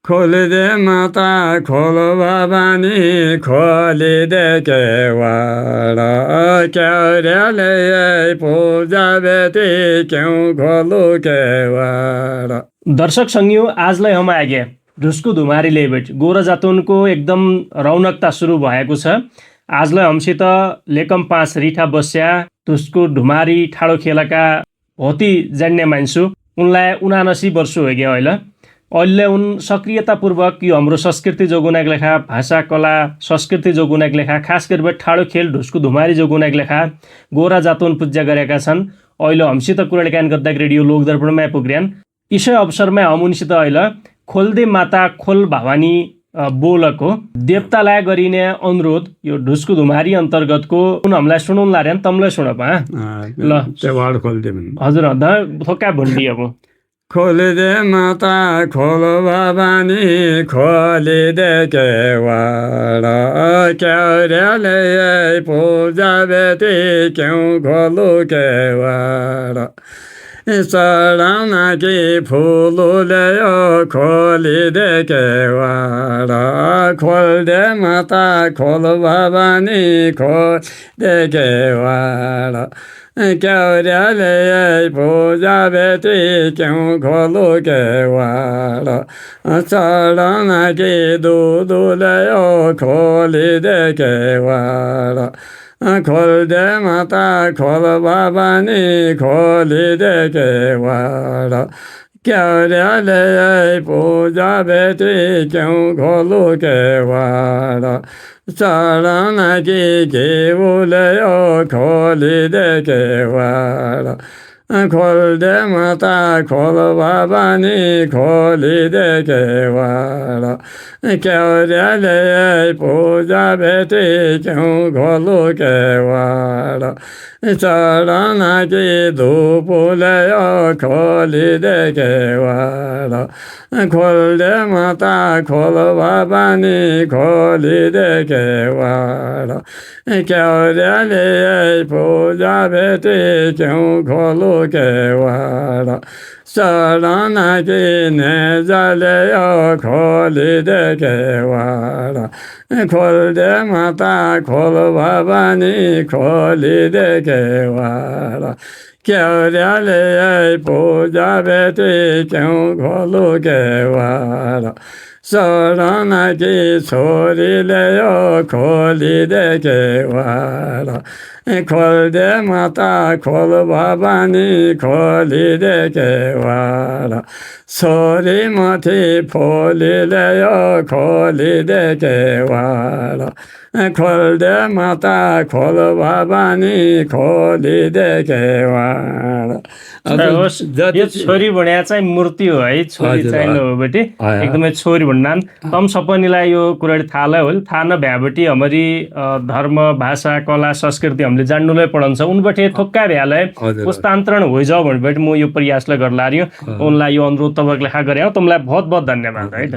खोलिदे माता खोल भवानी खोलिदे केवाड क्याउर्याले पूजा बेटी क्यों खोलू केवाड। दर्शक संगियों आजलाई हम आगे ढुस्कु धुमारीले भेट गोरा जातोनको एकदम रौनकता सुरु भएको छ। आजलाई हमसित लेकम 5 रिठा बस्या ढुस्कु ढुमारी ठाडो खेलका होती जान्ने मान्छु। उनलाई 79 वर्ष हो गया अहिले। अहिले उन सक्रियतापूर्वक यो हाम्रो संस्कृति जोगुनाक लेखा भाषा कला संस्कृति जोगुनाक लेखा खास गरी ठाडो खेल ढुस्कु धुमारी जोगुनाक लेखा गोरा जातोन पूजा गरेका छन्। अहिले हमसित कुराकानी गर्दा रेडियो लोकदर्पणमा पुग्यान इसै अवसरमा हम उनसित अहिले खोल्दे माता खोल भवानी बोलको देवतालाई गरिने अनुरोध यो ढुस्कु धुमारी अन्तर्गतको उन हामीलाई सुनाउन लाग्यान तमलाई सुनप ल केवाड खोलिदे हजुर थोक्का भन्डी अब खोलिदे माता खोल भवानी खोलिदे केवाड क्याउर्याले पूजा बेटी क्यों खोलू केवाड। चढाउना कि फुलले खोलिदे केवाड खोल्दे माता खोल भवानी खोलिदे केवाड क्याउर्याले पूजा बेटी क्यों खोलू केवाड। चढाउना कि दुधुले खोलिदे केवाड खोल्दे माता खोल भवानी खोलिदे केवाड क्याउर्याले पूजा बेटी क्यों खोलू केवाड। चढाउना कि घिउले खोलिदे केवाड खोल्दे माता खोल भवानी खोलिदे केवाड क्याउर्याले पूजा बेटी क्यों खोलू केवाड। चढाउना कि धुपले खोलिदे केवाड खोल्दे माता खोल भवानी खोलिदे केवाड क्याउर्याले पूजा बेटी क्यों खोलू केवाड। चढाउना कि नेजाले खोलिदे केवाड खोल्दे माता खोल भवानी खोलिदे केवाड क्याउर्याले पूजा बेटी क्यों खोलू केवाड। चढाउना कि छोरीले खोलिदे केवाड खोल्दे माता खोल भवानी खोलिदे केवाड छोरी माथि फुलीले खोलिदे केवाड खोल्दे माता खोल भवानी खोलिदे केवाड। यो छोरी भन्या चाहिँ मूर्ति हो है, छोरी चाहिँ नभएबटी एकदमै छोरी भन्नान् तम सपनीलाई यो कुरा थाहा हो थाहा नभ्याबटी हमारी धर्म भाषा कला संस्कृति हामीले जान्नुलाई पढन्छ उनबटे थोक्का भ्यालाई पुस्तान्तरण होइ जाऊ भनेबटी म यो प्रयासलाई गर्न लाग्यो। उनलाई यो अनुरोध तपाईँको लेखा गरे तमलाई बहुत बहुत धन्यवाद है।